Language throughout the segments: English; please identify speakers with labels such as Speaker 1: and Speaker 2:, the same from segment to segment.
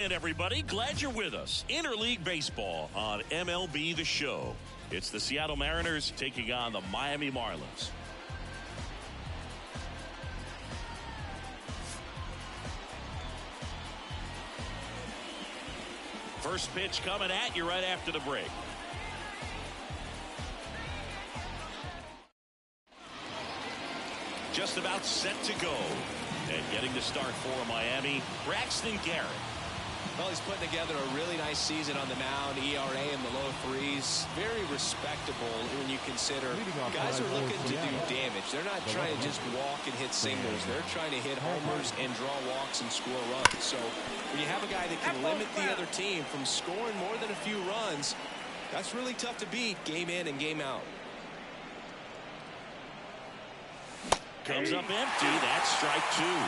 Speaker 1: And everybody, glad you're with us. Interleague Baseball on MLB The Show. It's the Seattle Mariners taking on the Miami Marlins. First pitch coming at you right after the break. Just about set to go. And getting the start for Miami, Braxton Garrett.
Speaker 2: Well, he's putting together a really nice season on the mound. ERA in the low threes. Very respectable when you consider guys are looking to do damage. They're not trying to just walk and hit singles. They're trying to hit homers and draw walks and score runs. So when you have a guy that can limit the other team from scoring more than a few runs, that's really tough to beat game in and game out.
Speaker 1: Comes up empty. That's strike two.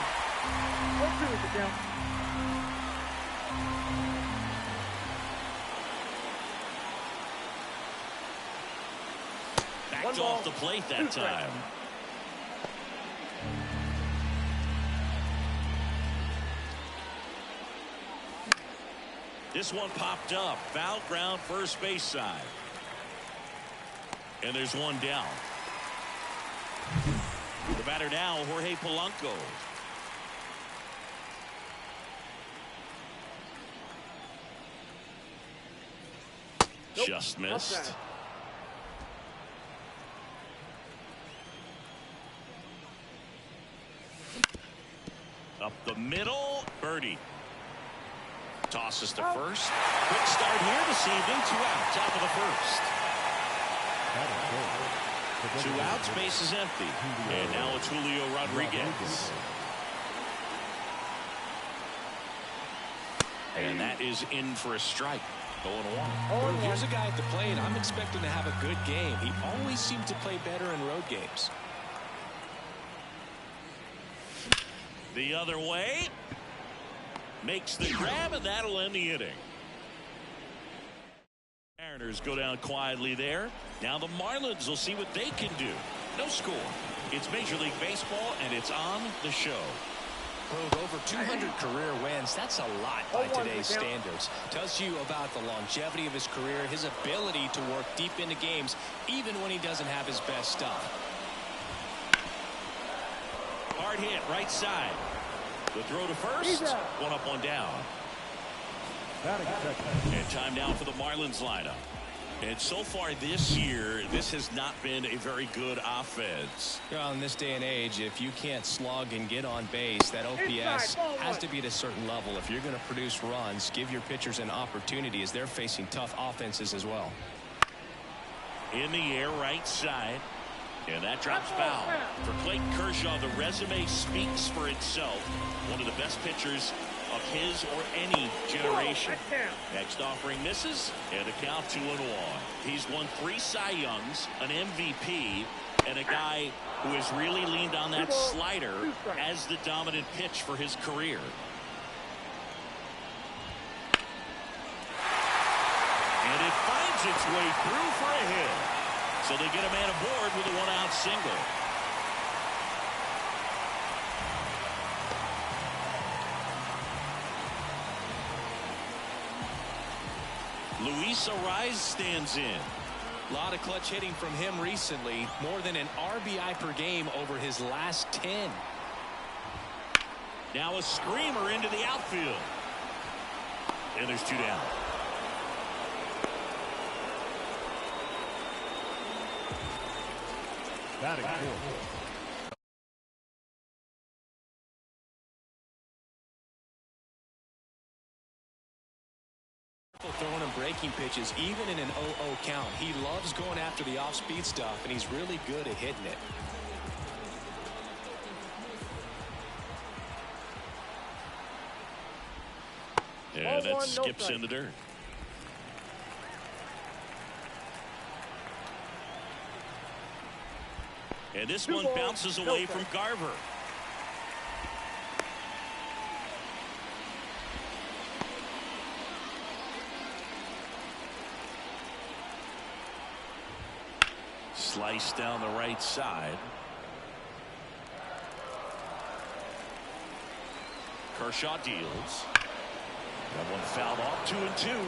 Speaker 1: Backed off the plate that time. This one popped up. Foul ground, first base side. And there's one down. The batter now, Jorge Polanco. Nope. Just missed. Up the middle, birdie. Tosses to first. Quick start here this evening. 2 out, top of the first. 2 outs, base is empty. And now it's Julio Rodriguez. And that is in for a strike. 0-1.
Speaker 2: Well, here's a guy at the plate. I'm expecting to have a good game. He always seems to play better in road games.
Speaker 1: The other way. Makes the grab, and that'll end the inning. Mariners go down quietly there. Now the Marlins will see what they can do. No score. It's Major League Baseball, and it's on the show.
Speaker 2: Over 200 career wins. That's a lot by today's standards. Tells you about the longevity of his career, his ability to work deep into games, even when he doesn't have his best stuff.
Speaker 1: Hard hit, right side. The throw to first. 1 up, 1 down. And time now for the Marlins lineup. And so far this year, this has not been a very good offense.
Speaker 2: Well, in this day and age, if you can't slug and get on base, that OPS has to be at a certain level. If you're going to produce runs, give your pitchers an opportunity as they're facing tough offenses as well.
Speaker 1: In the air, right side. And that drops foul. For Clayton Kershaw, the resume speaks for itself. One of the best pitchers of his or any generation. Next offering misses, and a count 2-1. He's won 3 Cy Youngs, an MVP, and a guy who has really leaned on that slider as the dominant pitch for his career. And it finds its way through for a hit. So they get a man aboard with a 1-out single. Luis Arraez stands in.
Speaker 2: A lot of clutch hitting from him recently. More than an RBI per game over his last 10.
Speaker 1: Now a screamer into the outfield. And there's 2 down.
Speaker 3: Batting fourth.
Speaker 2: Throwing and breaking pitches even in an 0-0 count. He loves going after the off-speed stuff, and he's really good at hitting it.
Speaker 1: Yeah, that skips in the dirt. And this one bounces away from Garver. Slice down the right side. Kershaw deals. fouled off. 2-2.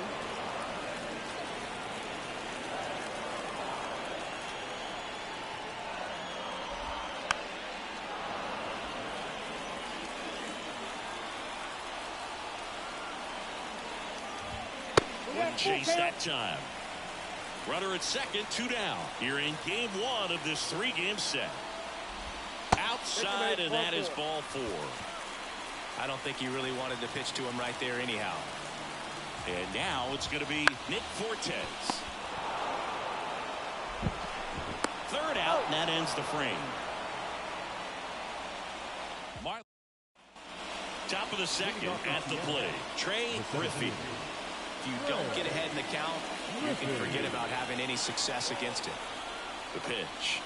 Speaker 1: Wouldn't chase that time. Runner at second, 2 down. Here in game 1 of this 3-game set. Outside, and that is ball 4.
Speaker 2: I don't think he really wanted to pitch to him right there anyhow.
Speaker 1: And now it's going to be Nick Fortes. Third out, and that ends the frame. Top of the second at the plate, Trey Griffey.
Speaker 2: If you don't get ahead in the count, you can forget about having any success against it.
Speaker 1: The pitch.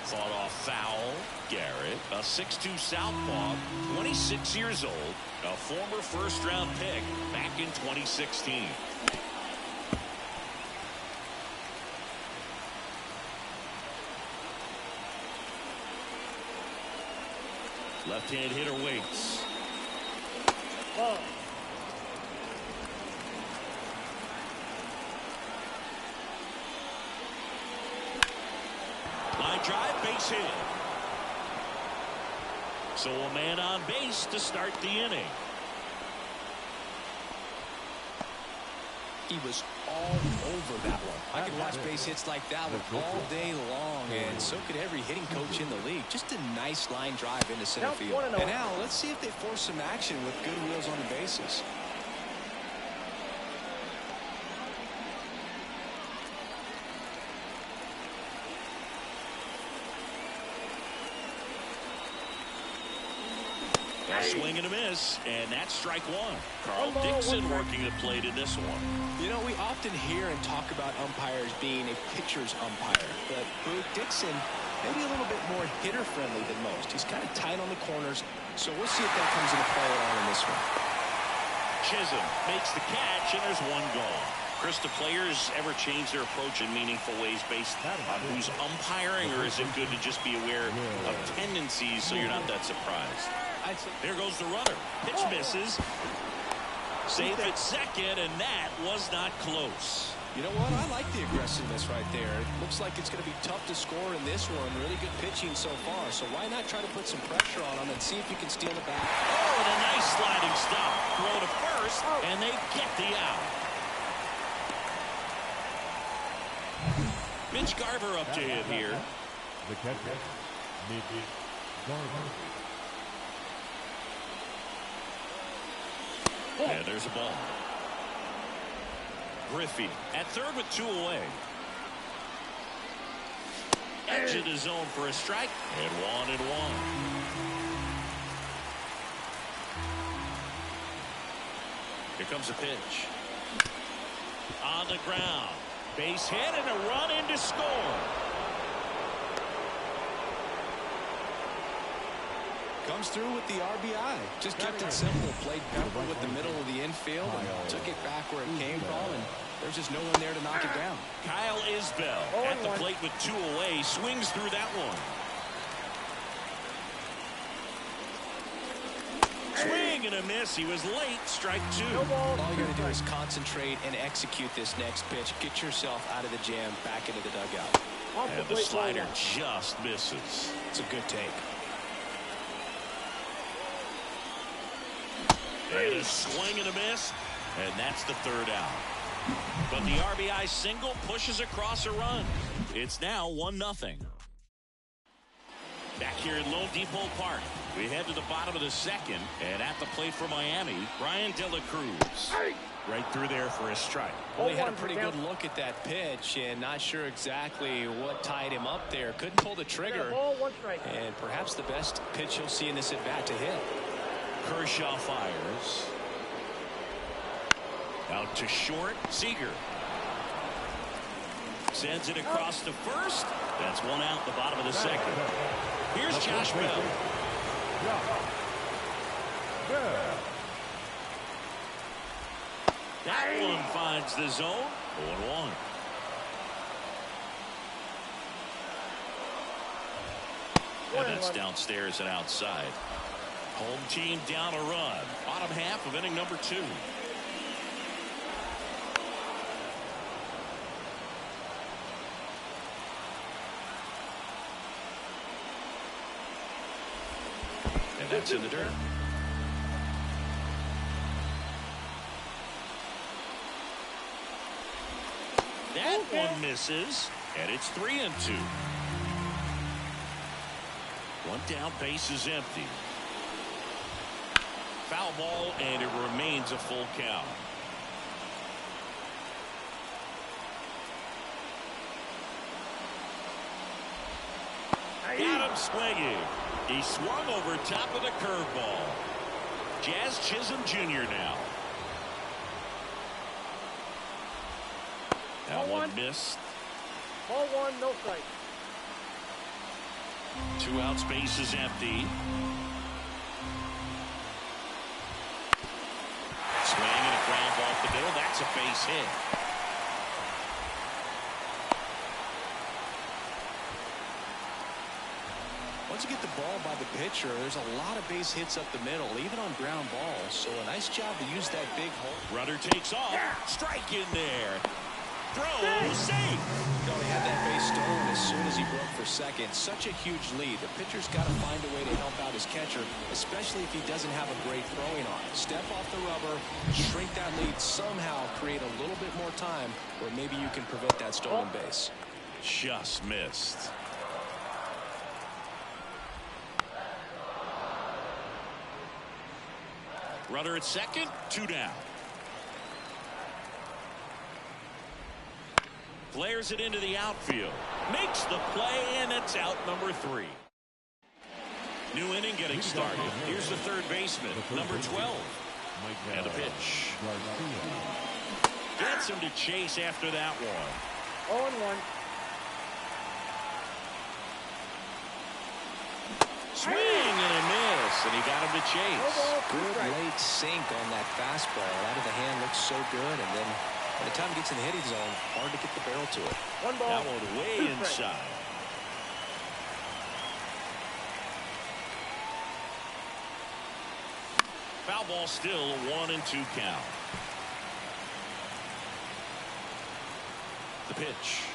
Speaker 1: Fought off foul. Garrett, a 6'2" southpaw, 26 years old, a former first-round pick back in 2016. Left-hand hitter waits. Line drive, base hit. So a man on base to start the inning.
Speaker 2: He was all over that one. I could watch base hits like that one all day long, and so could every hitting coach in the league. Just a nice line drive into center field. And now let's see if they force some action with good wheels on the bases.
Speaker 1: Swing and a miss, and that's strike 1. Carl Dixon working the plate in this one.
Speaker 2: You know, we often hear and talk about umpires being a pitcher's umpire, but Dixon maybe a little bit more hitter-friendly than most. He's kind of tight on the corners, so we'll see if that comes into play at all in this one.
Speaker 1: Chisholm makes the catch, and there's 1 gone. Chris, do players ever change their approach in meaningful ways based on who's umpiring, or is it good to just be aware of tendencies so you're not that surprised? There goes the runner. Pitch misses. Safe at second, and that was not close.
Speaker 2: You know what? I like the aggressiveness right there. It looks like it's going to be tough to score in this one. Really good pitching so far. So why not try to put some pressure on him and see if you can steal it back?
Speaker 1: Oh, and a nice sliding stop. Throw to first, and they get the out. Mitch Garver up to hit here.
Speaker 3: The catcher, Mitch Garver.
Speaker 1: And there's a ball. Griffey at third with 2 away. Edge of the zone for a strike. And 1-1. Here comes a pitch. On the ground. Base hit and a run in to score.
Speaker 2: Comes through with the RBI. Just kept it simple. Played beautiful with the middle of the infield and took it back where it came from, and there's just no one there to knock it down.
Speaker 1: Kyle Isbell at the plate with 2 away. Swings through that one. Swing and a miss. He was late. Strike 2.
Speaker 2: All you got to do is concentrate and execute this next pitch. Get yourself out of the jam, back into the dugout.
Speaker 1: And the slider just misses.
Speaker 2: It's a good take.
Speaker 1: And a swing and a miss, and that's the 3rd out. But the RBI single pushes across a run. It's now 1-0. Back here in Lone Depot Park, we head to the bottom of the 2nd, and at the plate for Miami, Brian De La Cruz. Right through there for a strike.
Speaker 2: Well, he had a pretty good look at that pitch, and not sure exactly what tied him up there. Couldn't pull the trigger, and perhaps the best pitch you'll see in this at-bat to hit.
Speaker 1: Kershaw fires. Out to short. Seager sends it across to first. That's 1 out, the bottom of the 2nd. Here's Josh Bell. That one finds the zone. 0-1. And that's downstairs and outside. Home team down a run. Bottom half of inning number 2. And that's in the dirt. That one misses, and it's 3-2. One down, base is empty. Foul ball, and it remains a full count. Got him swinging. He swung over top of the curveball. Jazz Chisholm Jr. now. That one missed.
Speaker 4: Ball 1, no strike.
Speaker 1: 2 outs, base is empty. Swing and a ground ball up the middle. That's a base hit.
Speaker 2: Once you get the ball by the pitcher, there's a lot of base hits up the middle, even on ground balls. So a nice job to use that big hole.
Speaker 1: Runner takes off. Strike in there. Throw, safe.
Speaker 2: He only had that base stolen as soon as he broke for second. Such a huge lead. The pitcher's got to find a way to help out his catcher, especially if he doesn't have a great throwing arm. Step off the rubber, shrink that lead, somehow create a little bit more time where maybe you can prevent that stolen base.
Speaker 1: Just missed. Runner at second, 2 down. Flares it into the outfield. Makes the play, and it's out number 3. New inning getting started. Here's the third baseman, number 12. And a pitch. Gets him to chase after that one.
Speaker 4: 0-1.
Speaker 1: Swing and a miss, and he got him to chase.
Speaker 2: Good late sink on that fastball. Out of the hand looks so good, and then by the time it gets in the hitting zone, hard to get the barrel to it.
Speaker 4: 1 ball.
Speaker 1: That one way inside. Foul ball still, a 1-2 count. The pitch.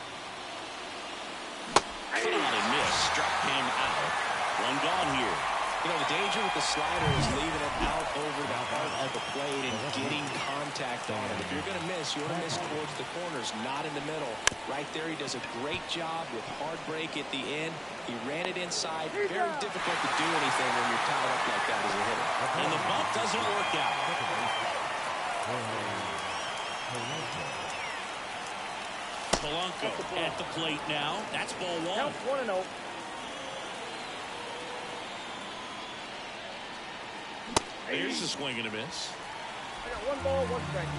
Speaker 1: Cut on and miss. Struck him out. 1 gone here.
Speaker 2: You know, the danger with the slider is leaving it out over the heart of the plate and getting contact on it. If you're going to miss, you want to miss towards the corners, not in the middle. Right there, he does a great job with hard break at the end. He ran it inside. Very difficult to do anything when you're tied up like that as a hitter.
Speaker 1: And the bump doesn't work out. Polanco at the plate now. That's ball 1.
Speaker 4: Counts 1-0.
Speaker 1: Here's the swing and a miss.
Speaker 4: I got 1 ball, 1 strike.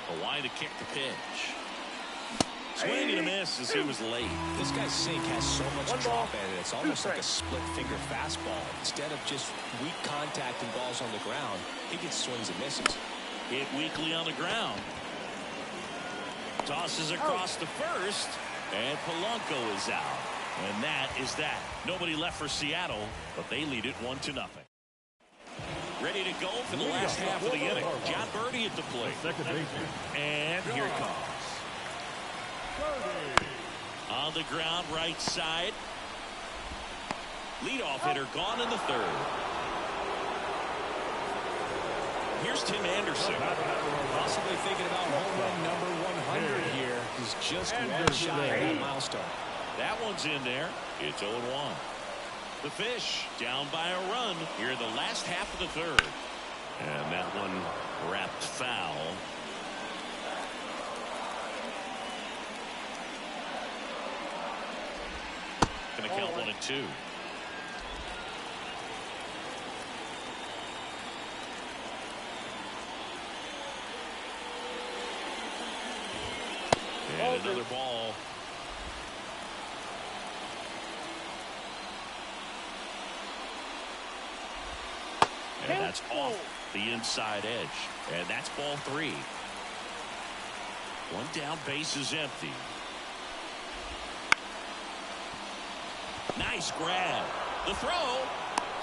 Speaker 1: Hawaii to kick the pitch. Swing and a miss as he was late.
Speaker 2: This guy's sink has so much
Speaker 4: 1 ball,
Speaker 2: drop in it. It's
Speaker 4: 2
Speaker 2: almost like a
Speaker 4: strikes.
Speaker 2: split finger fastball. Instead of just weak contact and balls on the ground, he gets swings and misses.
Speaker 1: Hit weakly on the ground. Tosses across to first, and Polanco is out. And that is that. Nobody left for Seattle, but they lead it 1-0. Ready to go for the last half of the inning. John Birdie at the plate.
Speaker 3: Second baseman.
Speaker 1: And here it comes. On the ground, right side. Leadoff hitter gone in the 3rd. Here's Tim Anderson.
Speaker 2: Possibly thinking about home run number 100 here. He's just 1 shy of that milestone.
Speaker 1: That one's in there. It's 0-1. The Fish down by a run here in the last half of the 3rd. And that one wrapped foul. Going to count 1-2. And another ball. And that's off the inside edge. And that's ball 3. 1 down, base is empty. Nice grab. The throw.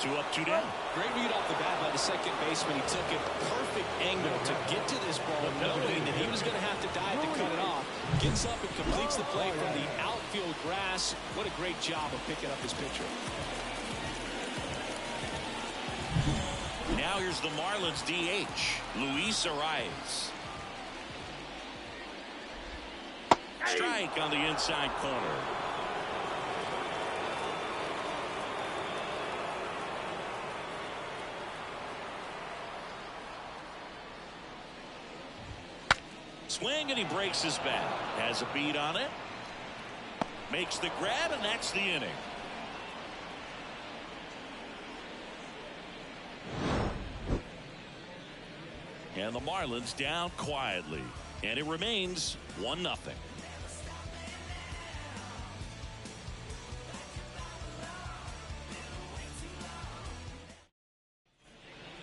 Speaker 1: 2 up, 2 down.
Speaker 2: Great read off the bat by the second baseman. He took a perfect angle to get to this ball, knowing that he was going to have to dive to cut it off. Gets up and completes the play from the outfield grass. What a great job of picking up his pitcher.
Speaker 1: Now here's the Marlins DH, Luis Arias. Strike on the inside corner. Swing, and he breaks his bat. Has a beat on it. Makes the grab, and that's the inning. And the Marlins down quietly. And it remains 1-0.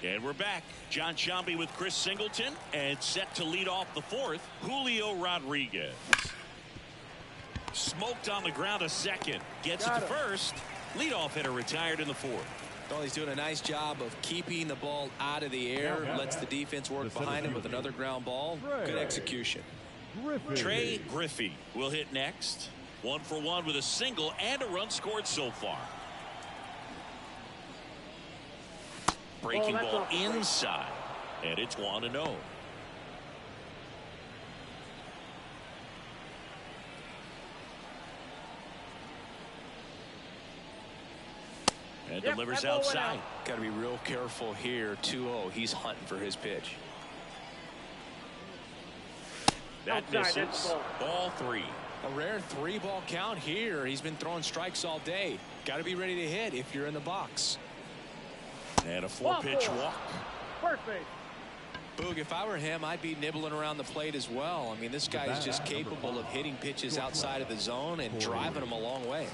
Speaker 1: And we're back. John Sciambi with Chris Singleton, and set to lead off the fourth, Julio Rodriguez. Smoked on the ground a second. Gets it to first. Leadoff hitter retired in the fourth.
Speaker 2: Well, he's doing a nice job of keeping the ball out of the air. Lets the defense work behind him with another ground ball. Good execution.
Speaker 1: Trey Griffey will hit next. 1 for 1 with a single and a run scored so far. Breaking ball inside, and it's 1-0. And delivers outside.
Speaker 2: Got to be real careful here. 2-0. He's hunting for his pitch.
Speaker 1: That misses. Ball 3.
Speaker 2: A rare 3-ball count here. He's been throwing strikes all day. Got to be ready to hit if you're in the box.
Speaker 1: And a 4-pitch walk.
Speaker 4: Perfect.
Speaker 2: Boog, if I were him, I'd be nibbling around the plate as well. I mean, this guy is just capable of hitting pitches outside of the zone and driving them a long way.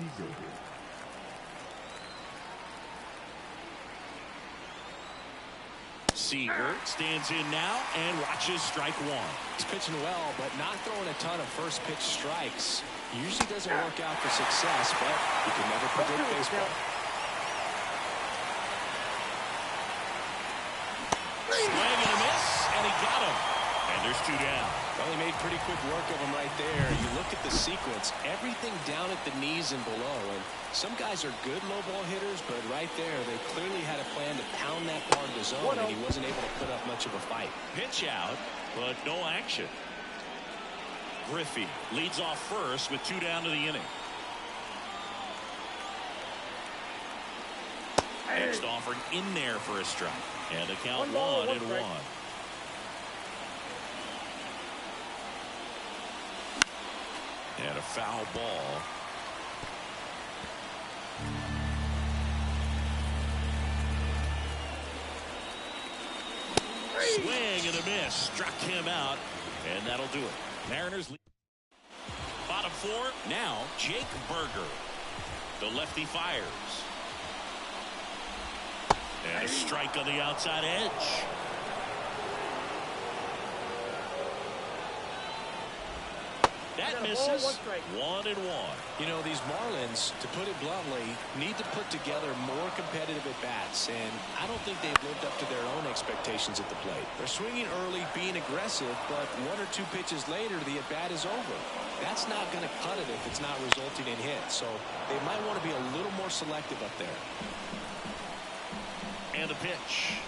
Speaker 1: Seager stands in now and watches strike 1.
Speaker 2: He's pitching well, but not throwing a ton of first pitch strikes. Usually doesn't work out for success, but you can never predict baseball.
Speaker 1: Swing and a miss, and he got him. And there's 2 down.
Speaker 2: Well, he made pretty quick work of him right there. You look at the sequence, everything down at the knees and below. And some guys are good low ball hitters, but right there, they clearly had a plan to pound that part of the zone, and he wasn't able to put up much of a fight.
Speaker 1: Pitch out, but no action. Griffey leads off first with 2 down to the inning. Next offering in there for a strike. And the count 1-1. And a foul ball. Swing and a miss. Struck him out. And that'll do it. Mariners lead. Bottom 4. Now Jake Berger. The lefty fires. And a strike on the outside edge. That misses. 1-1.
Speaker 2: You know, these Marlins, to put it bluntly, need to put together more competitive at-bats, and I don't think they've lived up to their own expectations at the plate. They're swinging early, being aggressive, but 1 or 2 pitches later, the at-bat is over. That's not going to cut it if it's not resulting in hits, so they might want to be a little more selective up there.
Speaker 1: And a pitch.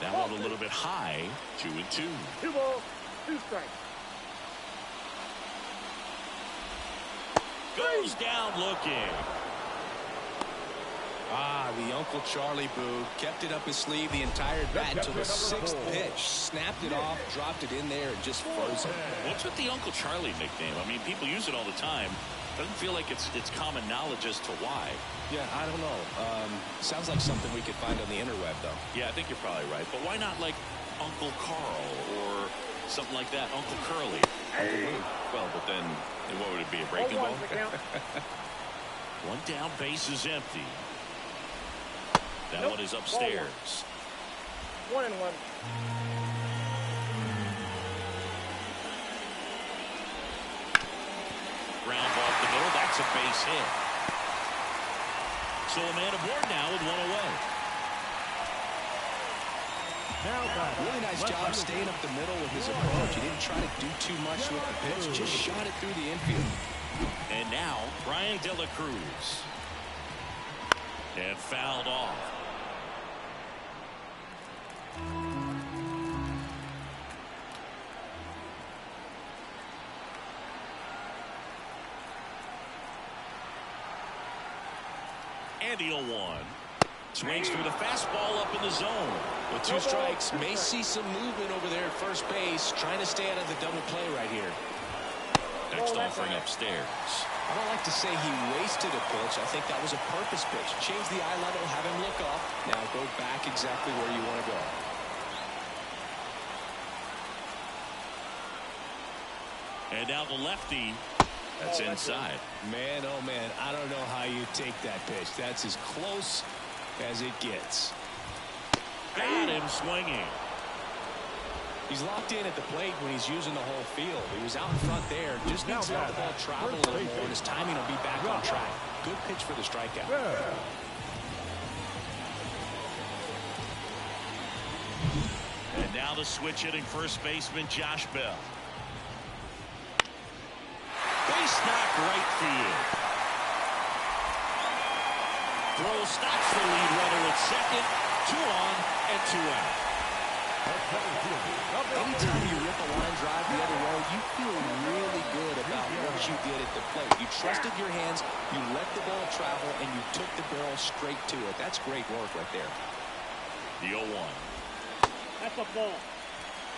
Speaker 1: That one a little bit high. 2-2.
Speaker 4: 2 balls, 2 strikes.
Speaker 1: Goes down looking.
Speaker 2: The Uncle Charlie Boo kept it up his sleeve the entire bat until the 6th pitch. Snapped it off, dropped it in there, and just froze it.
Speaker 1: What's with the Uncle Charlie nickname? I mean, people use it all the time. Doesn't feel like it's common knowledge as to why.
Speaker 2: Yeah, I don't know. Sounds like something we could find on the interweb, though.
Speaker 1: Yeah, I think you're probably right. But why not like Uncle Carl or something like that? Uncle Curly. Well, but then what would it be? A breaking ball? 1 down, base is empty. That one is upstairs.
Speaker 4: 1-1.
Speaker 1: ground ball up the middle. That's a base hit. So a man aboard now with one away.
Speaker 2: Really nice job staying up the middle with his approach. He didn't try to do too much with the pitch, just shot it through the infield.
Speaker 1: And now Brian De La Cruz. And fouled off. And the 0-1. Swings through the fastball up in the zone.
Speaker 2: With 2 strikes, may see some movement over there at first base, trying to stay out of the double play right here.
Speaker 1: Next offering upstairs.
Speaker 2: I don't like to say he wasted a pitch. I think that was a purpose pitch. Change the eye level, have him look up. Now go back exactly where you want to go.
Speaker 1: And now the lefty. That's inside.
Speaker 2: Man, oh man, I don't know how you take that pitch. That's as close as it gets.
Speaker 1: Got him swinging.
Speaker 2: He's locked in at the plate when he's using the whole field. He was out in front there. Just needs to let the ball travel a little more, and his timing will be back on track. Good pitch for the strikeout.
Speaker 1: And now the switch hitting first baseman Josh Bell. Base knock right field. Throw stops the lead runner at second. 2 on and 2 out.
Speaker 2: Anytime you rip a line drive the other way, you feel really good about what you did at the plate. You trusted your hands, you let the ball travel, and you took the barrel straight to it. That's great work right there.
Speaker 1: The 0-1.
Speaker 4: That's a ball.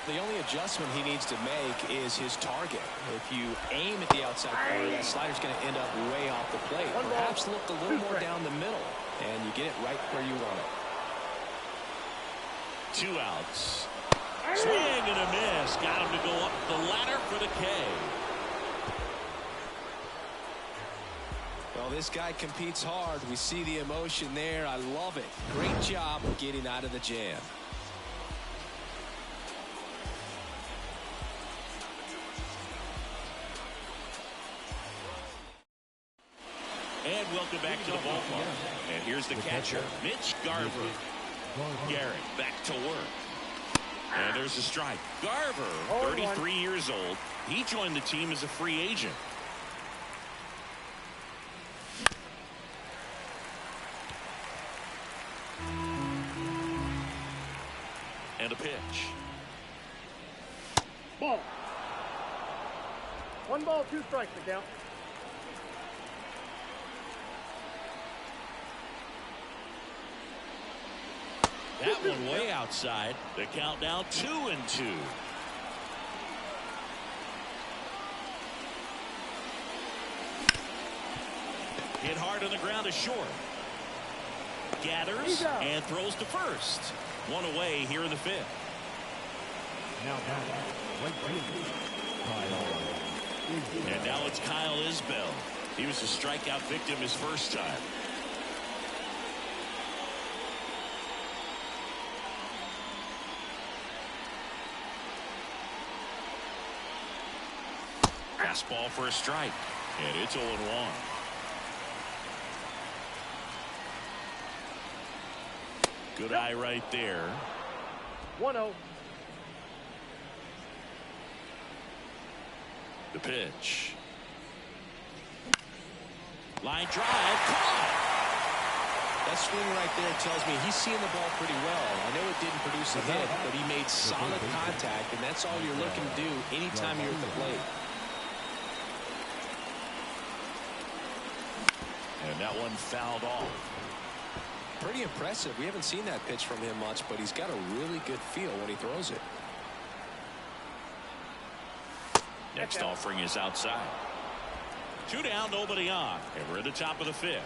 Speaker 2: The only adjustment he needs to make is his target. If you aim at the outside corner, that slider's going to end up way off the plate. Perhaps look a little more down the middle, and you get it right where you want it.
Speaker 1: 2 outs. Swing and a miss. Got him to go up the ladder for the K.
Speaker 2: Well, this guy competes hard. We see the emotion there. I love it. Great job getting out of the jam.
Speaker 1: And welcome back to the ballpark. And here's the catcher, Mitch Garver. Garrett back to work. And there's a strike. Garver, 33 years old. He joined the team as a free agent. And a pitch.
Speaker 4: Ball. 1 ball, 2 strikes to count.
Speaker 1: That one way outside. The count now 2-2. Hit hard on the ground to short. Gathers and throws to first. 1 away here in the 5th.
Speaker 3: Now
Speaker 1: And now it's Kyle Isbell. He was a strikeout victim his first time. Fastball for a strike. And it's 0-1. Good eye right there.
Speaker 4: 1-0.
Speaker 1: The pitch. Line drive. Caught.
Speaker 2: That swing right there tells me he's seeing the ball pretty well. I know it didn't produce a hit, but he made solid contact, and that's all you're looking to do anytime you're at the plate.
Speaker 1: And that one fouled off.
Speaker 2: Pretty impressive. We haven't seen that pitch from him much, but he's got a really good feel when he throws it.
Speaker 1: Next offering is outside. 2 down, nobody on. And we're at the top of the 5th.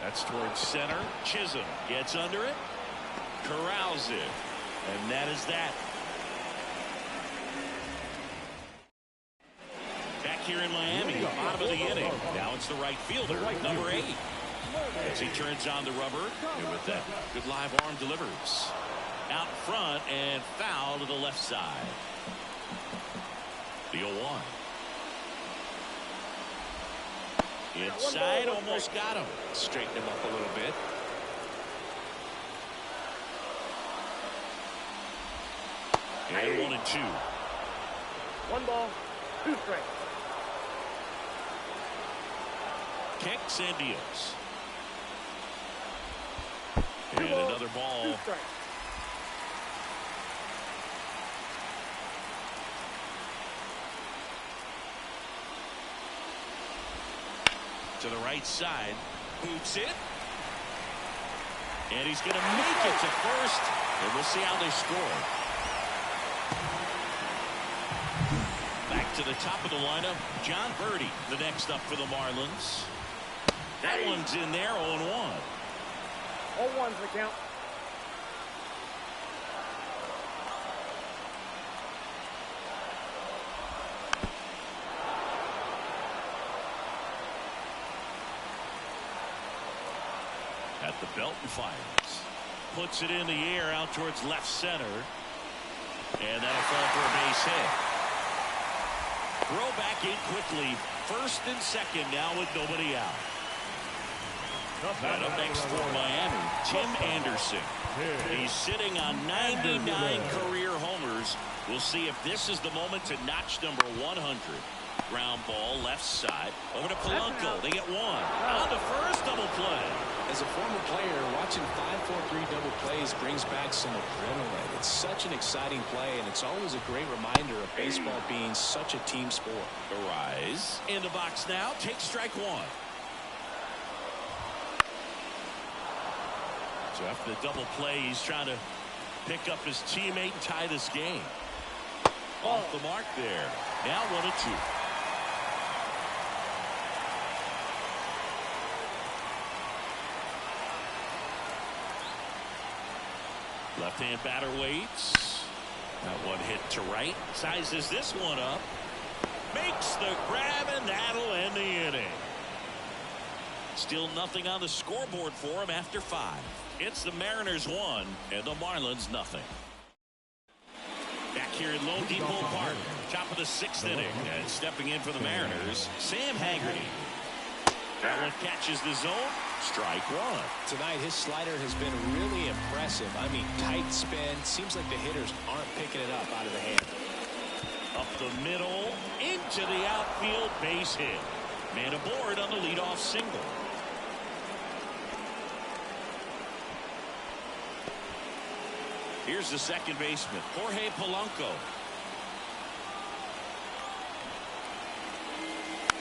Speaker 1: That's towards center. Chisholm gets under it. Corrals it. And that is that. Back here in Miami, bottom of the inning. Now it's the right fielder, number 8. As he turns on the rubber, and with that good live arm delivers. Out front and foul to the left side. The 0-1. Inside, almost got him.
Speaker 2: Straighten him up a little bit.
Speaker 1: And 1-2.
Speaker 4: 1 ball, 2 strikes.
Speaker 1: Kicks and deals.
Speaker 4: 2
Speaker 1: And
Speaker 4: balls,
Speaker 1: another ball.
Speaker 4: 2 strikes.
Speaker 1: To the right side. Boots it. And he's going to make it to first. And we'll see how they score. Back to the top of the lineup. John Birdie, the next up for the Marlins. That one's in there, 0-1.
Speaker 4: 0-1's the count.
Speaker 1: At the belt and fires. Puts it in the air out towards left center. And that'll fall for a base hit. Throw back in quickly. First and second now with nobody out. And up next for Miami, Tim Anderson. He's sitting on 99 career homers. We'll see if this is the moment to notch number 100. Ground ball left side over to Polanco. They get 1 on the first double play.
Speaker 2: As a former player, watching 5-4-3 double plays brings back some adrenaline. It's such an exciting play, and it's always a great reminder of baseball being such a team sport.
Speaker 1: Arise in the box now. Take strike 1. So after the double play, he's trying to pick up his teammate and tie this game. Off the mark there. Now 1-2. Left-hand batter waits. That one hit to right. Sizes this one up. Makes the grab, and that'll end the inning. Still nothing on the scoreboard for him after 5. It's the Mariners 1 and the Marlins nothing. Back here in Lone Depot Park, top of the 6th inning, and stepping in for the Mariners, Sam Haggerty. That one catches the zone. Strike 1.
Speaker 2: Tonight, his slider has been really impressive. I mean, tight spin. Seems like the hitters aren't picking it up out of the hand.
Speaker 1: Up the middle, into the outfield, base hit. Man aboard on the leadoff single. Here's the second baseman, Jorge Polanco.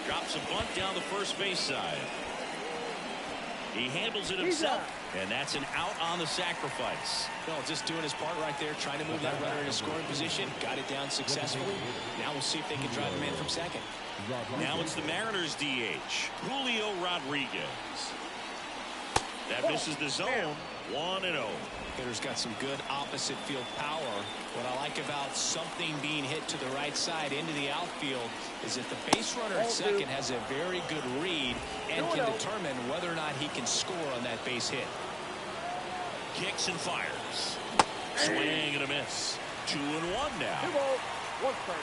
Speaker 1: Drops a bunt down the first base side. He handles it himself, and that's an out on the sacrifice.
Speaker 2: No, just doing his part right there, trying to move that runner in a scoring position. Got it down successfully. Now we'll see if they can drive him in from second.
Speaker 1: Now it's the Mariners DH, Julio Rodriguez. That misses the zone. 1-0.
Speaker 2: Hitter's got some good opposite field power. What I like about something being hit to the right side into the outfield is that the base runner at second has a very good read and can determine whether or not he can score on that base hit.
Speaker 1: Kicks and fires. Swing and a miss. 2-1 now.
Speaker 4: 2 balls, 1 strike.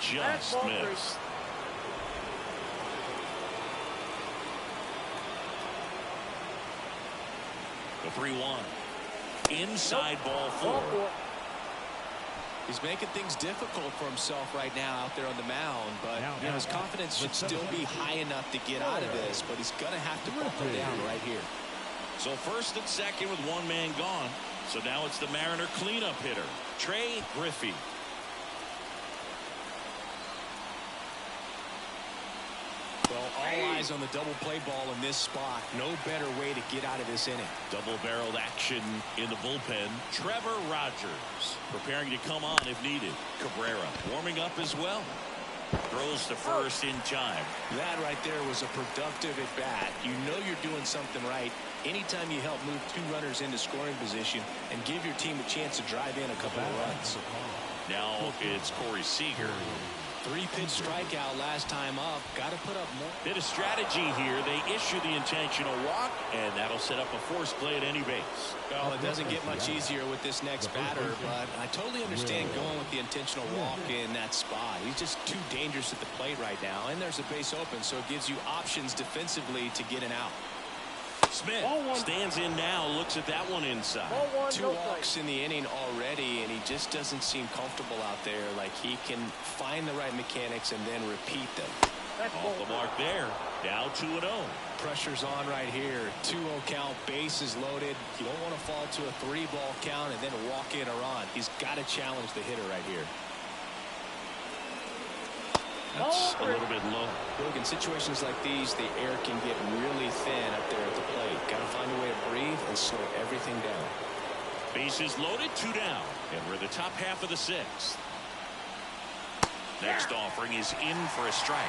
Speaker 1: Just missed. The 3-1. Inside ball 4.
Speaker 2: He's making things difficult for himself right now out there on the mound, but you know, his confidence should still be high enough to get out of this, but he's going to have to buckle down right here.
Speaker 1: So first and second with 1 man gone. So now it's the Mariner cleanup hitter, Trey Griffey.
Speaker 2: Well, all eyes on the double play ball in this spot. No better way to get out of this inning.
Speaker 1: Double-barreled action in the bullpen. Trevor Rogers preparing to come on if needed. Cabrera warming up as well. Throws to first in time.
Speaker 2: That right there was a productive at bat. You know you're doing something right anytime you help move 2 runners into scoring position and give your team a chance to drive in a couple of runs.
Speaker 1: Now it's Corey Seager.
Speaker 2: 3-pitch strikeout last time up. Got to put up more.
Speaker 1: Bit of strategy here. They issue the intentional walk, and that'll set up a force play at any base.
Speaker 2: Well, it doesn't get much easier with this next batter, but I totally understand going with the intentional walk in that spot. He's just too dangerous at the plate right now, and there's a base open, so it gives you options defensively to get an out.
Speaker 1: Smith stands in now, looks at that one inside.
Speaker 2: 2 walks in the inning already, and he just doesn't seem comfortable out there. Like he can find the right mechanics and then repeat them.
Speaker 1: Off the mark there. Now 2-0.
Speaker 2: Pressure's on right here. 2-0 count, bases loaded. You don't want to fall to a 3-ball count and then walk in or on. He's got to challenge the hitter right here.
Speaker 1: That's a little bit low.
Speaker 2: Look, in situations like these, the air can get really thin up there at the plate. Got to find a way to breathe and slow everything down.
Speaker 1: Bases loaded, 2 down. And we're the top half of the 6th. Next offering is in for a strike.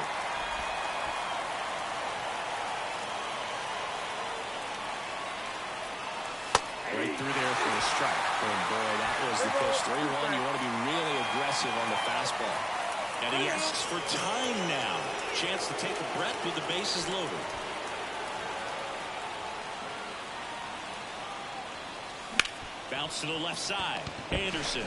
Speaker 2: Right through there for a strike. And boy, that was the pitch. 3-1. You want to be really aggressive on the fastball.
Speaker 1: And he asks for time now. Chance to take a breath with the bases loaded. Bounce to the left side. Anderson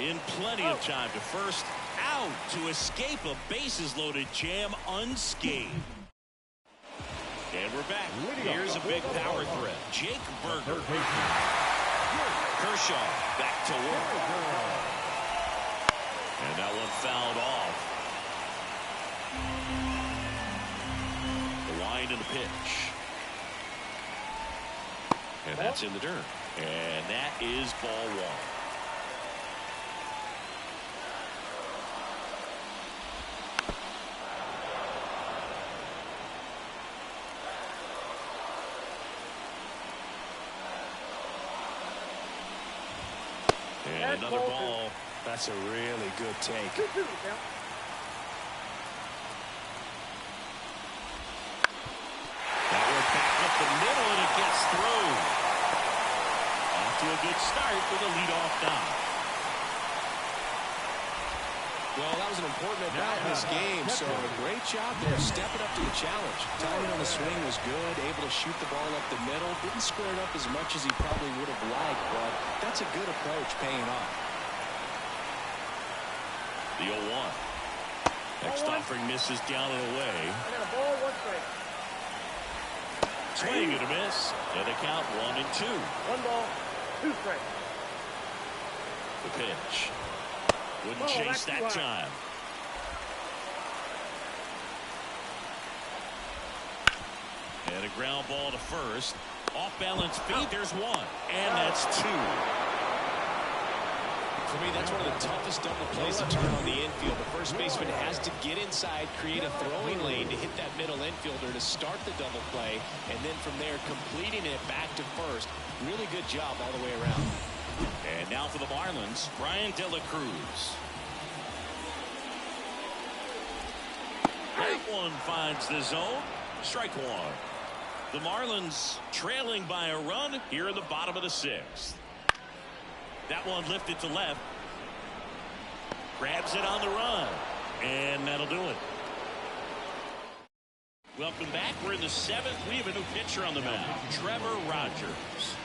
Speaker 1: in plenty of time to first, out to escape a bases loaded jam unscathed. And we're back. Here's a big power threat. Jake Burger. Kershaw back to work. And that one fouled off. The line and the pitch. And that's in the dirt. And that is ball 1. And another ball.
Speaker 2: That's a really good take.
Speaker 1: That one back up the middle, and it gets through. Off to a good start with a leadoff knock.
Speaker 2: Well, that was an important at-bat in this game, so a great job there stepping up to the challenge. Timing on the swing was good, able to shoot the ball up the middle. Didn't square it up as much as he probably would have liked, but that's a good approach paying off.
Speaker 1: The 0-1. Next offering misses down and away.
Speaker 4: I got a ball, 1 strike.
Speaker 1: Swing and a miss. And the count 1-2.
Speaker 4: 1 ball, 2 strikes.
Speaker 1: The pitch. Wouldn't chase that time. And a ground ball to first. Off balance feet. There's 1. And that's 2.
Speaker 2: For me, that's one of the toughest double plays to turn on the infield. The first baseman has to get inside, create a throwing lane to hit that middle infielder to start the double play, and then from there completing it back to first. Really good job all the way around.
Speaker 1: And now for the Marlins, Brian De La Cruz. That one finds the zone. Strike 1. The Marlins trailing by a run here in the bottom of the 6th. That one lifted to left. Grabs it on the run. And that'll do it. Welcome back. We're in the 7th. We have a new pitcher on the mound, Trevor Rogers.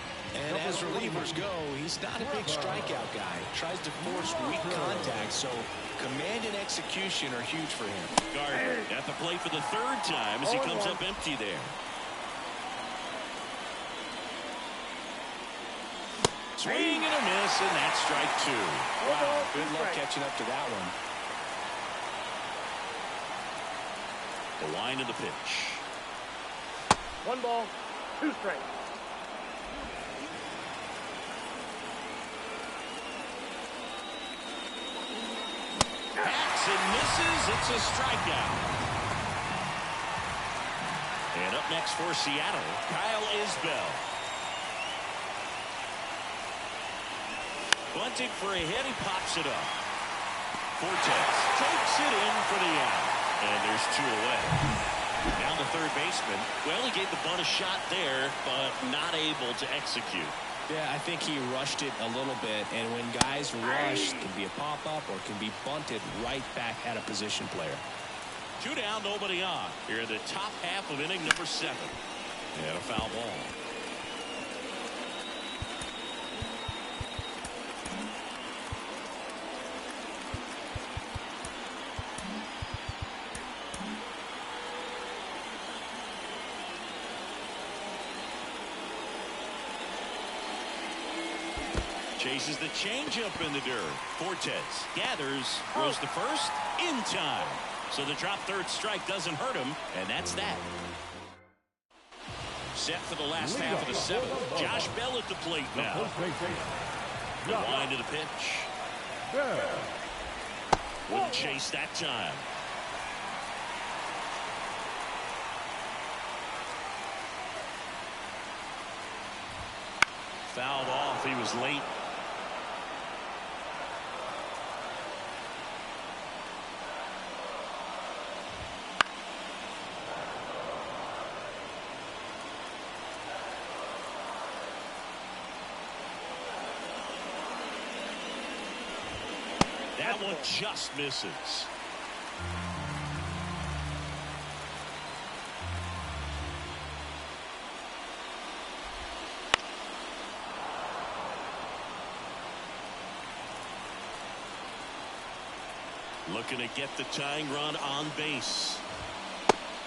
Speaker 2: And as relievers go, he's not a big strikeout guy. Tries to force weak contact, so command and execution are huge for him.
Speaker 1: Gardner at the plate for the 3rd time as he comes up empty there. Swing and a miss, and that's strike 2.
Speaker 2: Wow, good luck catching up to that one.
Speaker 1: The line of the pitch.
Speaker 4: 1 ball, 2 strikes.
Speaker 1: Hacks and misses. It's a strikeout. And up next for Seattle, Kyle Isbell. Bunting for a hit. He pops it up. Fortes takes it in for the out. And there's 2 away. Now the third baseman. Well, he gave the bunt a shot there, but not able to execute.
Speaker 2: Yeah, I think he rushed it a little bit, and when guys rush, it can be a pop-up or it can be bunted right back at a position player.
Speaker 1: 2 down, nobody on. Here in the top half of inning number 7. And a foul ball. Chases the changeup in the dirt. Cortez gathers, throws the first in time. So the drop third strike doesn't hurt him, and that's that. Set for the last half of the 7th. Josh Bell at the plate now. The line to the pitch. Wouldn't chase that time. Fouled off. He was late. That one just misses. Looking to get the tying run on base.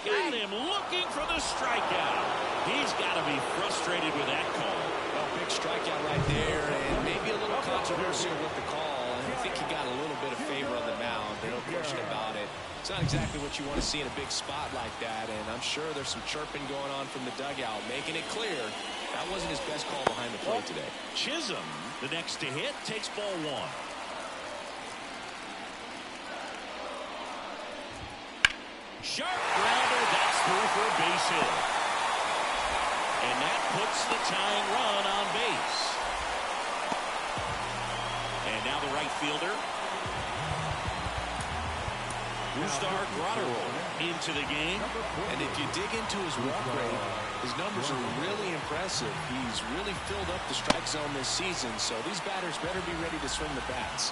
Speaker 1: Got him looking for the strikeout. He's got to be frustrated with that call.
Speaker 2: Well, big strikeout right there, and maybe a little controversial with the call. I think he got a little bit of favor on the mound. No question about it. It's not exactly what you want to see in a big spot like that, and I'm sure there's some chirping going on from the dugout, making it clear that wasn't his best call behind the plate today.
Speaker 1: Chisholm, the next to hit, takes ball 1. Sharp grounder, that's through for a base hit. And that puts the tying run on base. And now the right fielder, Brusdar Graterol, into the game.
Speaker 2: And if you dig into his walk rate, his numbers are really impressive. He's really filled up the strike zone this season, so these batters better be ready to swing the bats.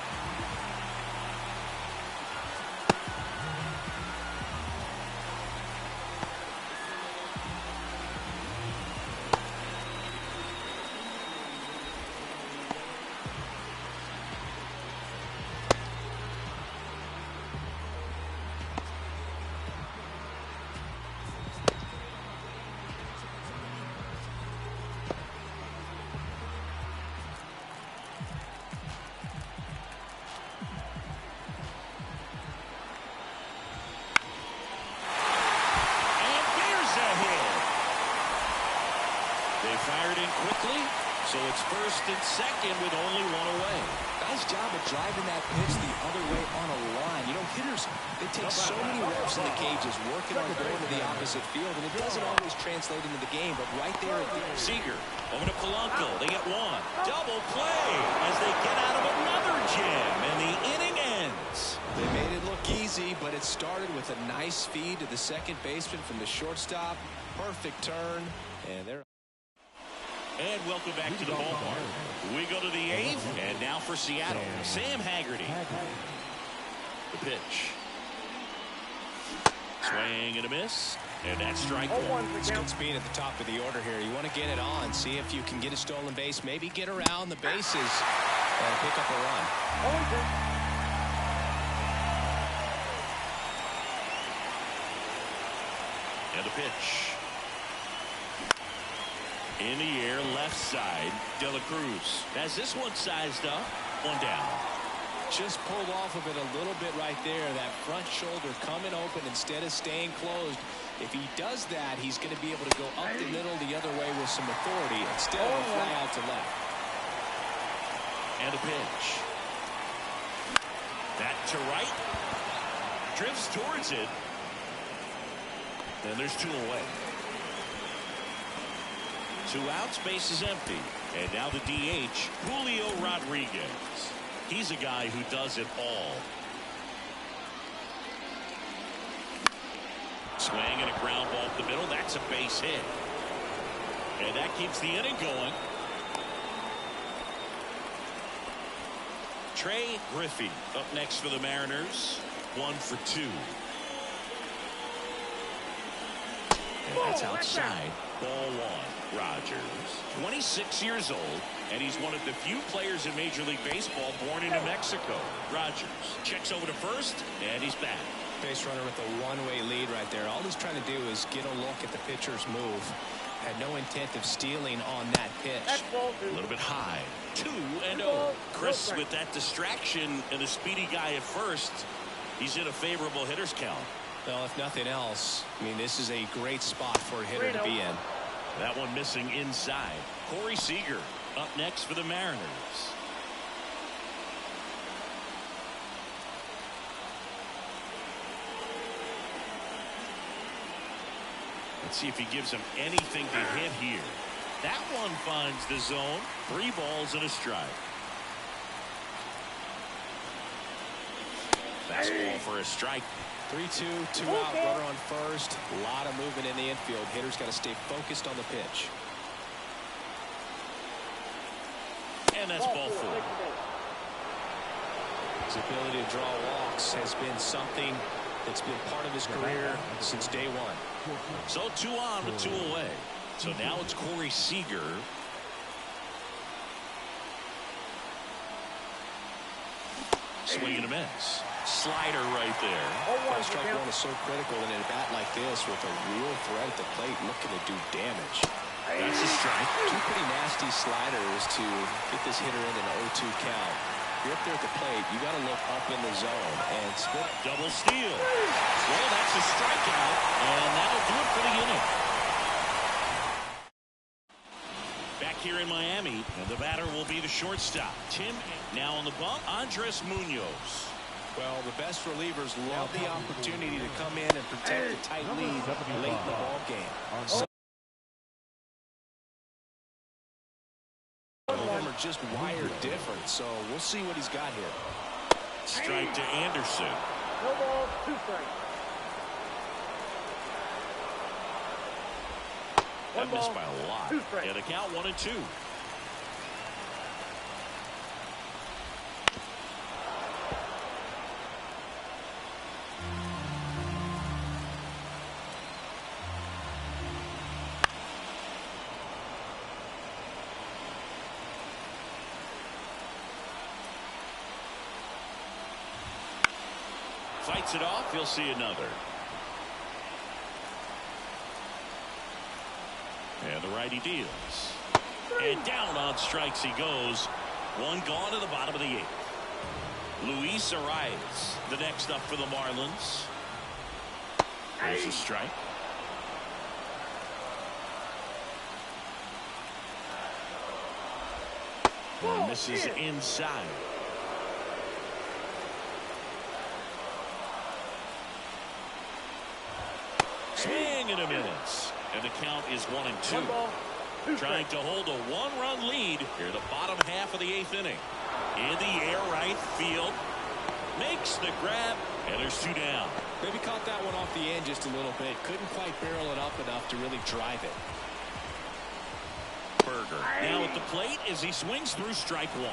Speaker 1: Fired in quickly, so it's first and second with only 1 away.
Speaker 2: Nice job of driving that pitch the other way on a line. You know, hitters, they take so many reps in the cages, working on going to the opposite field, and it doesn't always translate into the game, but right there it did.
Speaker 1: Seager over to Polanco. They get 1. Double play as they get out of another jam, and the inning ends.
Speaker 2: They made it look easy, but it started with a nice feed to the second baseman from the shortstop. Perfect turn, and they're...
Speaker 1: And welcome back to the ballpark. We go to the 8th, and now for Seattle, Sam Haggerty. The pitch. Swing and a miss, and that's strike 1.
Speaker 2: It's good speed at the top of the order here. You want to get it on, see if you can get a stolen base, maybe get around the bases and pick up a run.
Speaker 1: And the pitch. In the air, left side, De La Cruz has this one sized up. 1 down.
Speaker 2: Just pulled off of it a little bit right there. That front shoulder coming open instead of staying closed. If he does that, he's going to be able to go up the middle the other way with some authority instead of a fly out to left.
Speaker 1: And a pitch. That to right. Drifts towards it. And there's 2 away. 2 outs, base is empty. And now the DH, Julio Rodriguez. He's a guy who does it all. Swing and a ground ball up the middle. That's a base hit. And that keeps the inning going. Trey Griffey up next for the Mariners. 1 for 2. And that's outside. Ball 1. Rogers, 26 years old, and he's one of the few players in Major League Baseball born in New Mexico. Rogers checks over to first, and he's back.
Speaker 2: Base runner with a one-way lead right there. All he's trying to do is get a look at the pitcher's move. Had no intent of stealing on that pitch.
Speaker 1: A little bit high. 2-0. Chris, with that distraction and a speedy guy at first, he's in a favorable hitter's count.
Speaker 2: Well, if nothing else, I mean, this is a great spot for a hitter to be in.
Speaker 1: That one missing inside. Corey Seager up next for the Mariners. Let's see if he gives him anything to hit here. That one finds the zone. 3 balls and a strike. Fastball for a strike.
Speaker 2: 3-2, 2 out, runner on first. A lot of movement in the infield. Hitter's got to stay focused on the pitch.
Speaker 1: And that's ball 4.
Speaker 2: His ability to draw walks has been something that's been part of his career since day 1.
Speaker 1: So 2 on with 2 away. So now it's Corey Seager. Swing and a miss. Slider right there.
Speaker 2: Strike 1 is so critical in a bat like this with a real threat at the plate looking to do damage.
Speaker 1: That's a strike.
Speaker 2: 2 pretty nasty sliders to get this hitter in an 0-2 count. You're up there at the plate. You got to look up in the zone and split.
Speaker 1: Double steal. Well, that's a strikeout, and that'll do it for the inning. Back here in Miami, and the batter will be the shortstop. Tim. Now on the bump, Andres Munoz.
Speaker 2: Well, the best relievers love the opportunity to come in and protect a tight lead late in the ball game. Some of them are just wired different, so we'll see what he's got here.
Speaker 1: Strike to Anderson.
Speaker 4: No ball, 2 strikes.
Speaker 1: That missed by a lot. And the count 1-2. Fights it off. He'll see another. And the righty deals. And down on strikes he goes. 1 gone to the bottom of the 8th. Luis Arias, the next up for the Marlins. There's a strike. And misses inside. Swing and a miss. And the count is 1-2. Trying to hold a 1-run lead here in the bottom half of the 8th inning. In the air right field. Makes the grab. And there's 2 down.
Speaker 2: Maybe caught that one off the end just a little bit. Couldn't quite barrel it up enough to really drive it.
Speaker 1: Berger now at the plate as he swings through strike 1.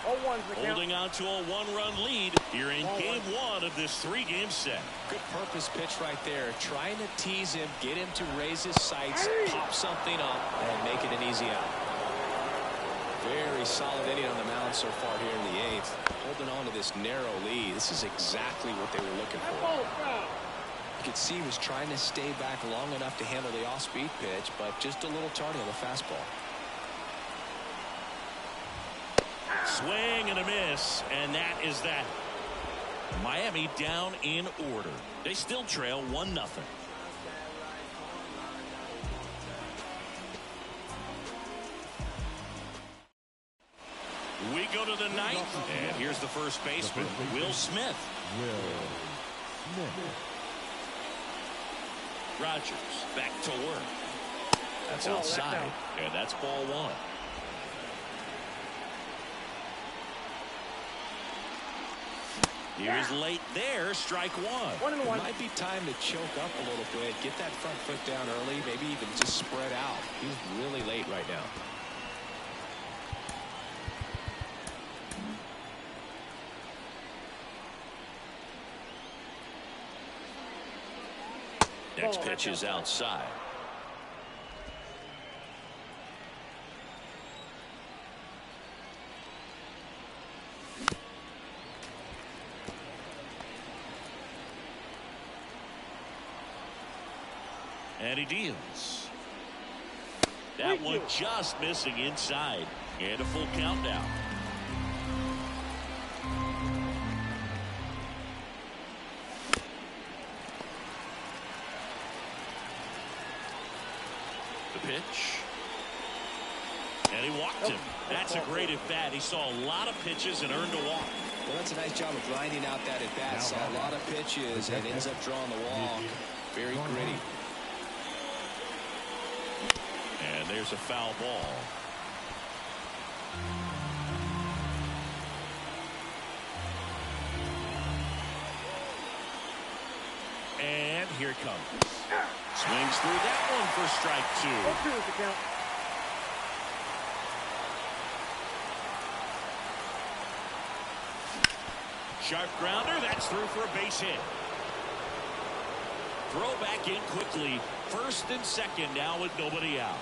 Speaker 1: Holding on to a 1-run lead here in game 1 of this 3-game set.
Speaker 2: Good purpose pitch right there. Trying to tease him, get him to raise his sights, pop something up, and make it an easy out. Very solid inning on the mound so far here in the 8th. Holding on to this narrow lead. This is exactly what they were looking for. You could see he was trying to stay back long enough to handle the off-speed pitch, but just a little tardy on the fastball.
Speaker 1: Swing and a miss, and that is that. Miami down in order. They still trail 1-0. We go to the 9th, and here's the first baseman, Will Smith. Rogers back to work. That's outside, and that's ball 1. Here's late there, strike 1.
Speaker 2: It might be time to choke up a little bit, get that front foot down early, maybe even just spread out. He's really late right now.
Speaker 1: Next pitch is outside. And he deals. That one just missing inside. And a full countdown. The pitch. And he walked him. That's a great at-bat. He saw a lot of pitches and earned a walk.
Speaker 2: Well, that's a nice job of grinding out that at-bat. Saw a lot of pitches and ends up drawing the walk. Very gritty.
Speaker 1: And there's a foul ball. And here it comes. Swings through that one for strike 2. Sharp grounder. That's through for a base hit. Throw back in quickly. First and second now with nobody out.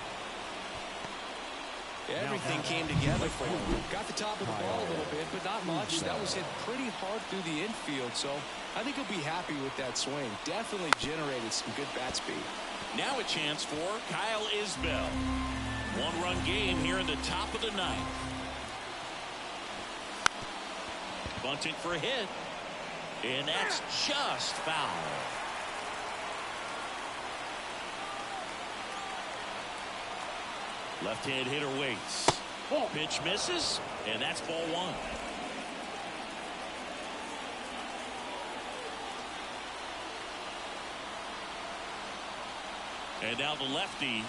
Speaker 2: Everything came together for him. Got the top of the ball a little bit, but not much. That was hit pretty hard through the infield, so I think he'll be happy with that swing. Definitely generated some good bat speed.
Speaker 1: Now a chance for Kyle Isbell. One-run game here in the top of the ninth. Bunting for a hit. And that's just foul. Left-hand hitter waits. Pitch misses, and that's ball 1. And now the lefty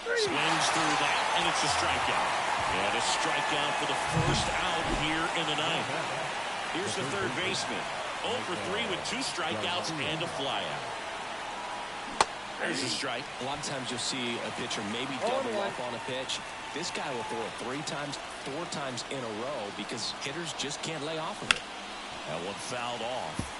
Speaker 1: swings through that, and it's a strikeout. And a strikeout for the first out here in the ninth. Here's the third baseman. 0 for 3 with 2 strikeouts and a flyout. There's a strike.
Speaker 2: A lot of times you'll see a pitcher maybe double up on a pitch. This guy will throw it 3 times, 4 times in a row because hitters just can't lay off of it.
Speaker 1: That one fouled off.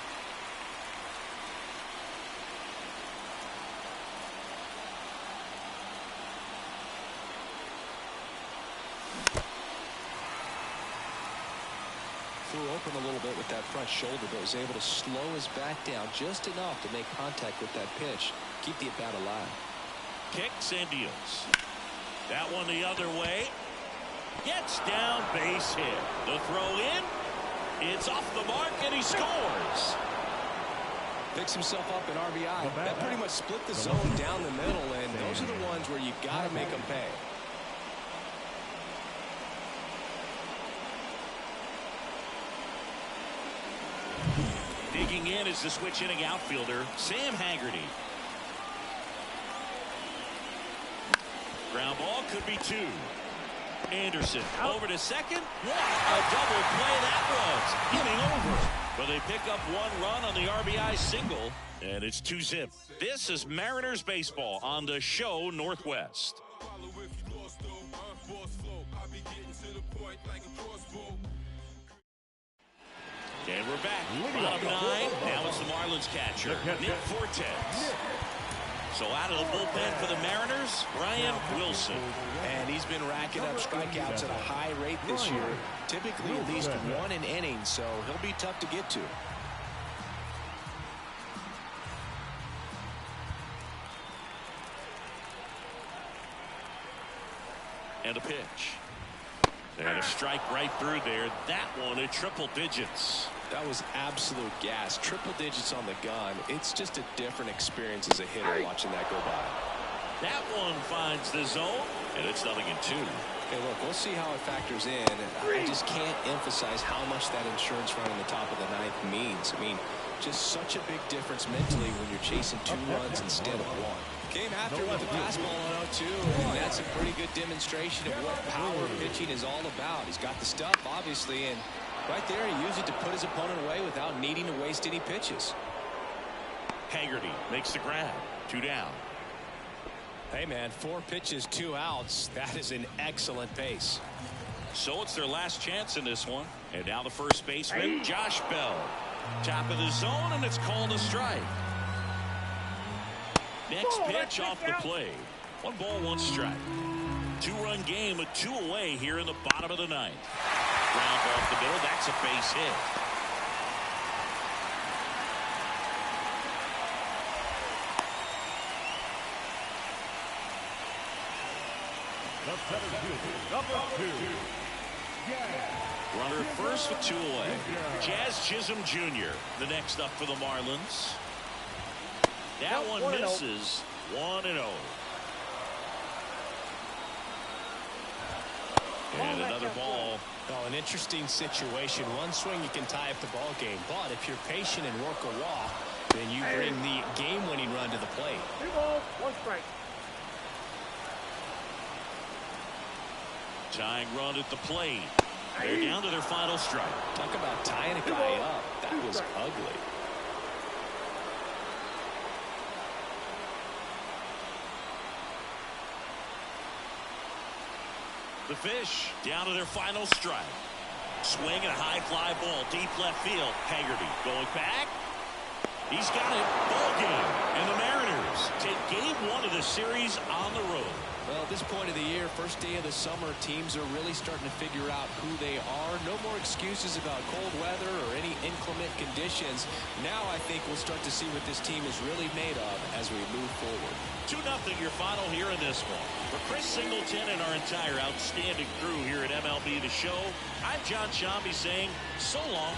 Speaker 2: Threw open a little bit with that front shoulder, but was able to slow his bat down just enough to make contact with that pitch. Keep the at-bat alive.
Speaker 1: Kicks and deals. That one the other way. Gets down, base hit. The throw in. It's off the mark, and he scores.
Speaker 2: Picks himself up an RBI. That pretty much split the zone down the middle, and those are the ones where you got to make them pay.
Speaker 1: Digging in is the switch inning outfielder, Sam Haggerty. Ground ball could be 2. Anderson over to second. What a double play that was. Inning over. But they pick up 1 run on the RBI single, and it's 2-zip. This is Mariners baseball on the show Northwest. And we're back. Bottom 9. Now it's the Marlins catcher, Nick Fortes. So out of the bullpen for the Mariners, Brian Wilson.
Speaker 2: And he's been racking up strikeouts at a high rate this year. Typically at least 1 an inning, so he'll be tough to get to.
Speaker 1: And a pitch. And a strike right through there. That one at triple digits.
Speaker 2: That was absolute gas. Triple digits on the gun. It's just a different experience as a hitter watching that go by.
Speaker 1: That one finds the zone, and it's 0-2.
Speaker 2: Hey, look, we'll see how it factors in. I just can't emphasize how much that insurance run in the top of the ninth means. I mean, just such a big difference mentally when you're chasing 2 runs instead of 1. Came after with the fastball on 0-2, and that's a pretty good demonstration of what power pitching is all about. He's got the stuff, obviously, and right there he used it to put his opponent away without needing to waste any pitches.
Speaker 1: Haggerty makes the grab. 2 down.
Speaker 2: Hey, man, 4 pitches, 2 outs. That is an excellent pace.
Speaker 1: So it's their last chance in this one. And now the first baseman, Josh Bell. Top of the zone, and it's called a strike. Next pitch off the plate. 1 ball, 1 strike. 2-run game with 2 away here in the bottom of the 9th. Ground off the middle. That's a base hit.
Speaker 3: The center fielder, number 2.
Speaker 1: Runner first with 2 away. Jazz Chisholm Jr. the next up for the Marlins. That one misses. 1-0. And another ball.
Speaker 2: Oh, an interesting situation. One swing you can tie up the ball game, but if you're patient and work a walk, then you bring the game-winning run to the plate.
Speaker 4: 2 balls, 1 strike.
Speaker 1: Tying run at the plate. They're down to their final strike.
Speaker 2: Talk about tying a guy up. That was ugly.
Speaker 1: The fish down to their final strike. Swing and a high fly ball deep left field. Haggerty going back. He's got it. Ball game. And the Mariners take game 1 of the series on the road.
Speaker 2: Well, at this point of the year, first day of the summer, teams are really starting to figure out who they are. No more excuses about cold weather or any inclement conditions. Now I think we'll start to see what this team is really made of as we move forward.
Speaker 1: 2-0 your final here in this one. For Chris Singleton and our entire outstanding crew here at MLB The Show, I'm John Shambi saying so long.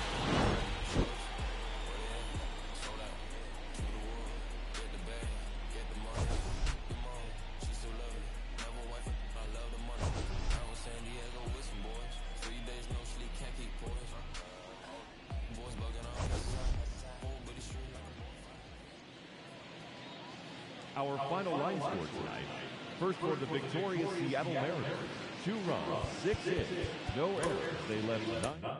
Speaker 3: Our final line score tonight. First for the victorious Seattle Mariners. 2 runs, 6 hits, no errors. They left 9.